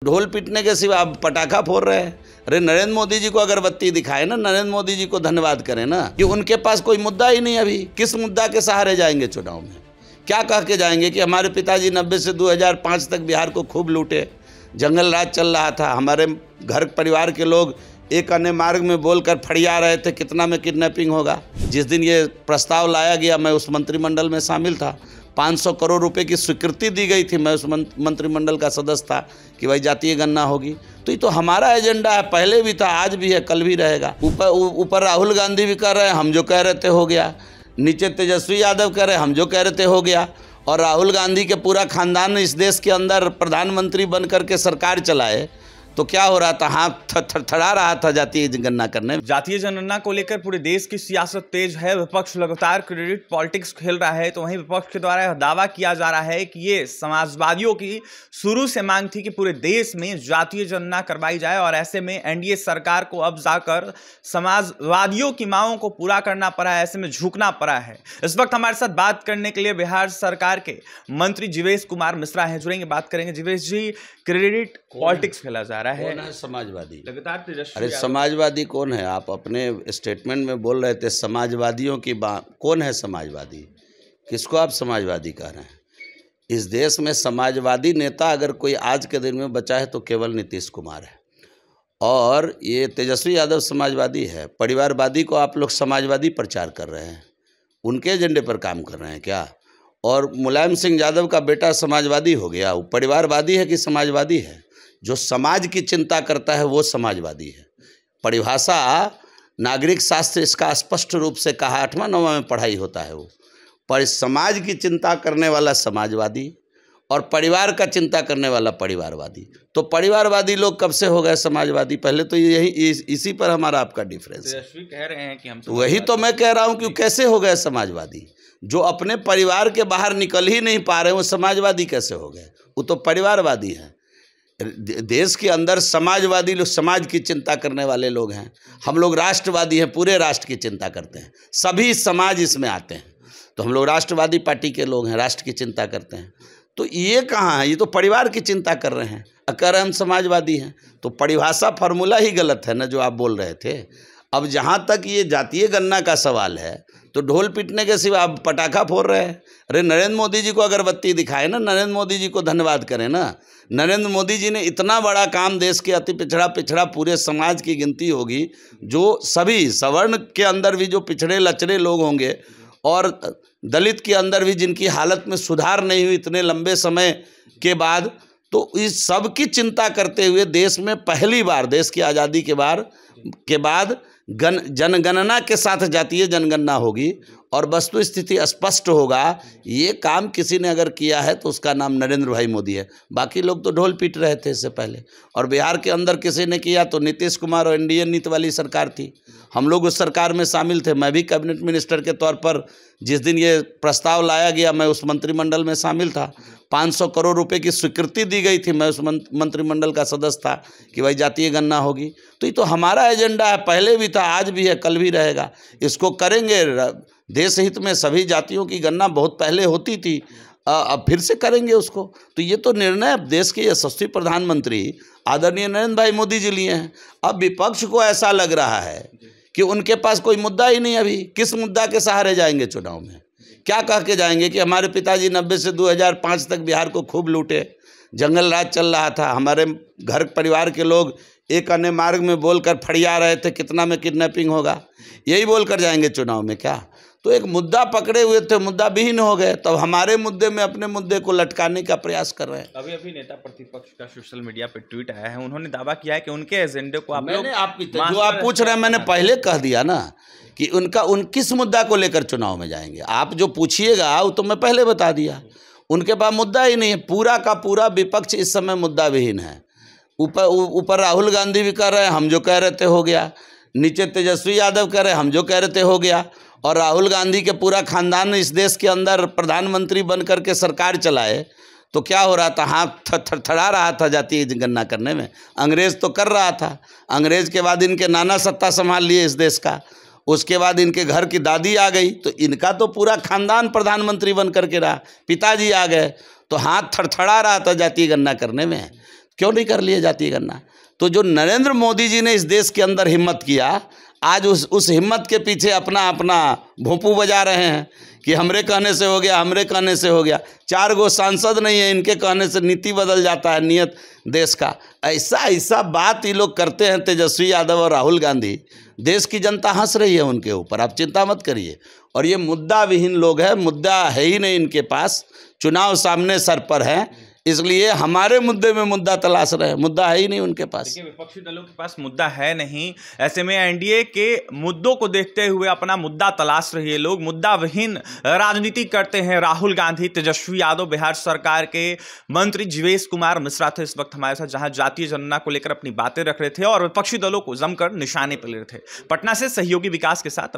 ढोल पीटने के सिवा आप पटाखा फोड़ रहे हैं। अरे नरेंद्र मोदी जी को अगरबत्ती दिखाए ना, नरेंद्र मोदी जी को धन्यवाद करें ना कि उनके पास कोई मुद्दा ही नहीं। अभी किस मुद्दा के सहारे जाएंगे चुनाव में? क्या कह के जाएंगे कि हमारे पिताजी 90 से 2005 तक बिहार को खूब लूटे, जंगल राज चल रहा था, हमारे घर परिवार के लोग एक अन्य मार्ग में बोलकर फड़िया रहे थे, कितना में किडनैपिंग होगा। जिस दिन ये प्रस्ताव लाया गया मैं उस मंत्रिमंडल में शामिल था, 500 करोड़ रुपए की स्वीकृति दी गई थी, मैं उस मंत्रिमंडल का सदस्य था कि भाई जातीय गणना होगी। तो ये तो हमारा एजेंडा है, पहले भी था, आज भी है, कल भी रहेगा। ऊपर राहुल गांधी भी कर रहे हैं, हम जो कह रहे थे हो गया। नीचे तेजस्वी यादव कह रहे हैं, हम जो कह रहे थे हो गया। और राहुल गांधी के पूरा खानदान इस देश के अंदर प्रधानमंत्री बन करके सरकार चलाए तो क्या हो रहा था? हाथ थरथरा रहा था जातीय जनगणना करने। जातीय जनगणना को लेकर पूरे देश की सियासत तेज है। विपक्ष लगातार क्रेडिट पॉलिटिक्स खेल रहा है, तो वहीं विपक्ष के द्वारा दावा किया जा रहा है कि ये समाजवादियों की शुरू से मांग थी कि पूरे देश में जातीय जनगणना करवाई जाए, और ऐसे में एनडीए सरकार को अब जाकर समाजवादियों की मांगों को पूरा करना पड़ा है, ऐसे में झुकना पड़ा है। इस वक्त हमारे साथ बात करने के लिए बिहार सरकार के मंत्री जीवेश कुमार मिश्रा हैं, जुड़ेंगे, बात करेंगे। जीवेश जी, क्रेडिट पॉलिटिक्स खेला जा रहा है, कौन है समाजवादी? लगातार तेजस्वी। अरे समाजवादी कौन है? आप अपने स्टेटमेंट में बोल रहे थे समाजवादियों की बात। कौन है समाजवादी? किसको आप समाजवादी कह रहे हैं? इस देश में समाजवादी नेता अगर कोई आज के दिन में बचा है तो केवल नीतीश कुमार है, और ये तेजस्वी यादव समाजवादी है। परिवारवादी को आप लोग समाजवादी प्रचार कर रहे हैं, उनके एजेंडे पर काम कर रहे हैं क्या? और मुलायम सिंह यादव का बेटा समाजवादी हो गया, वो परिवारवादी है कि समाजवादी है? जो समाज की चिंता करता है वो समाजवादी है। परिभाषा नागरिक शास्त्र इसका स्पष्ट रूप से कहा, 8वां 9वां में पढ़ाई होता है वो। पर समाज की चिंता करने वाला समाजवादी और परिवार का चिंता करने वाला परिवारवादी। तो परिवारवादी लोग कब से हो गए समाजवादी? पहले तो यही इसी पर हमारा आपका डिफरेंस है। कह रहे हैं कि हम वही तो मैं कह रहा हूँ कि कैसे हो गए समाजवादी? जो अपने परिवार के बाहर निकल ही नहीं पा रहे वो समाजवादी कैसे हो गए? वो तो परिवारवादी हैं। देश के अंदर समाजवादी लोग समाज की चिंता करने वाले लोग हैं, हम लोग राष्ट्रवादी हैं, पूरे राष्ट्र की चिंता करते हैं, सभी समाज इसमें आते हैं। तो हम लोग राष्ट्रवादी पार्टी के लोग हैं, राष्ट्र की चिंता करते हैं। तो ये कहाँ है? ये तो परिवार की चिंता कर रहे हैं, अगर हम समाजवादी हैं। तो परिभाषा फार्मूला ही गलत है ना जो आप बोल रहे थे। अब जहाँ तक ये जातीय गणना का सवाल है तो ढोल पीटने के सिवा आप पटाखा फोड़ रहे हैं। अरे नरेंद्र मोदी जी को अगरबत्ती दिखाए ना, नरेंद्र मोदी जी को धन्यवाद करें ना। नरेंद्र मोदी जी ने इतना बड़ा काम, देश के अति पिछड़ा पूरे समाज की गिनती होगी, जो सभी सवर्ण के अंदर भी जो पिछड़े लचड़े लोग होंगे और दलित के अंदर भी जिनकी हालत में सुधार नहीं हुई इतने लंबे समय के बाद, तो इस सब की चिंता करते हुए देश में पहली बार, देश की आज़ादी के बाद जनगणना के साथ जातीय जनगणना होगी और वस्तु स्थिति स्पष्ट होगा। ये काम किसी ने अगर किया है तो उसका नाम नरेंद्र भाई मोदी है। बाकी लोग तो ढोल पीट रहे थे इससे पहले। और बिहार के अंदर किसी ने किया तो नीतीश कुमार और एनडीए नीति वाली सरकार थी, हम लोग उस सरकार में शामिल थे। मैं भी कैबिनेट मिनिस्टर के तौर पर जिस दिन ये प्रस्ताव लाया गया मैं उस मंत्रिमंडल में शामिल था, 500 करोड़ रुपए की स्वीकृति दी गई थी, मैं उस मंत्रिमंडल का सदस्य था कि भाई जातीय गणना होगी। तो ये तो हमारा एजेंडा है, पहले भी था, आज भी है, कल भी रहेगा। इसको करेंगे। देश हित में सभी जातियों की गणना बहुत पहले होती थी, अब फिर से करेंगे उसको। तो ये तो निर्णय देश के यशस्वी प्रधानमंत्री आदरणीय नरेंद्र भाई मोदी जी लिए हैं। अब विपक्ष को ऐसा लग रहा है कि उनके पास कोई मुद्दा ही नहीं। अभी किस मुद्दा के सहारे जाएंगे चुनाव में? क्या कह के जाएंगे कि हमारे पिताजी 90 से 2005 तक बिहार को खूब लूटे, जंगल राज चल रहा था, हमारे घर परिवार के लोग एक अन्य मार्ग में बोलकर फड़िया रहे थे, कितना में किडनैपिंग होगा, यही बोलकर जाएंगे चुनाव में क्या? तो एक मुद्दा पकड़े हुए थे, मुद्दा विहीन हो गए, तो हमारे मुद्दे में अपने मुद्दे को लटकाने का प्रयास कर रहे हैं। अभी नेता प्रतिपक्ष का सोशल मीडिया पे ट्वीट आया है, उन्होंने दावा किया है कि उनके एजेंडे को जो आप पूछ रहे हैं मैंने पहले कह दिया ना कि उन किस मुद्दा को लेकर चुनाव में जाएंगे। आप जो पूछिएगा वो तो मैं पहले बता दिया, उनके पास मुद्दा ही नहीं है। पूरा का पूरा विपक्ष इस समय मुद्दा विहीन है। ऊपर राहुल गांधी भी कह रहे हैं, हम जो कह रहे थे हो गया। नीचे तेजस्वी यादव कह रहे हैं, हम जो कह रहे थे हो गया। और राहुल गांधी के पूरा खानदान इस देश के अंदर प्रधानमंत्री बन करके सरकार चलाए तो क्या हो रहा था? हाथ थरथरा रहा था जातीय गणना करने में। अंग्रेज तो कर रहा था, अंग्रेज के बाद इनके नाना सत्ता संभाल लिए इस देश का, उसके बाद इनके घर की दादी आ गई तो इनका तो पूरा खानदान प्रधानमंत्री बन करके रहा, पिताजी आ गए तो हाथ थरथरा रहा था जातीय गणना करने में। क्यों नहीं कर लिए जाती गणना? तो जो नरेंद्र मोदी जी ने इस देश के अंदर हिम्मत किया, आज उस हिम्मत के पीछे अपना अपना भोंपू बजा रहे हैं कि हमरे कहने से हो गया, हमरे कहने से हो गया। 4 गो सांसद नहीं है, इनके कहने से नीति बदल जाता है, नियत देश का। ऐसा बात ये लोग करते हैं, तेजस्वी यादव और राहुल गांधी। देश की जनता हंस रही है उनके ऊपर, आप चिंता मत करिए। और ये मुद्दा विहीन लोग हैं, मुद्दा है ही नहीं इनके पास। चुनाव सामने सर पर है, इसलिए हमारे मुद्दे में मुद्दा तलाश रहे हैं, मुद्दा है ही नहीं उनके पास। देखिए, विपक्षी दलों के पास मुद्दा है नहीं, ऐसे में एनडीए के मुद्दों को देखते हुए अपना मुद्दा तलाश रही है। लोग मुद्दा विहीन राजनीति करते हैं। राहुल गांधी, तेजस्वी यादव, बिहार सरकार के मंत्री जीवेश कुमार मिश्रा थे इस वक्त हमारे साथ, जहां जातीय जनगणना को लेकर अपनी बातें रख रहे थे और विपक्षी दलों को जमकर निशाने पर ले रहे थे। पटना से सहयोगी विकास के साथ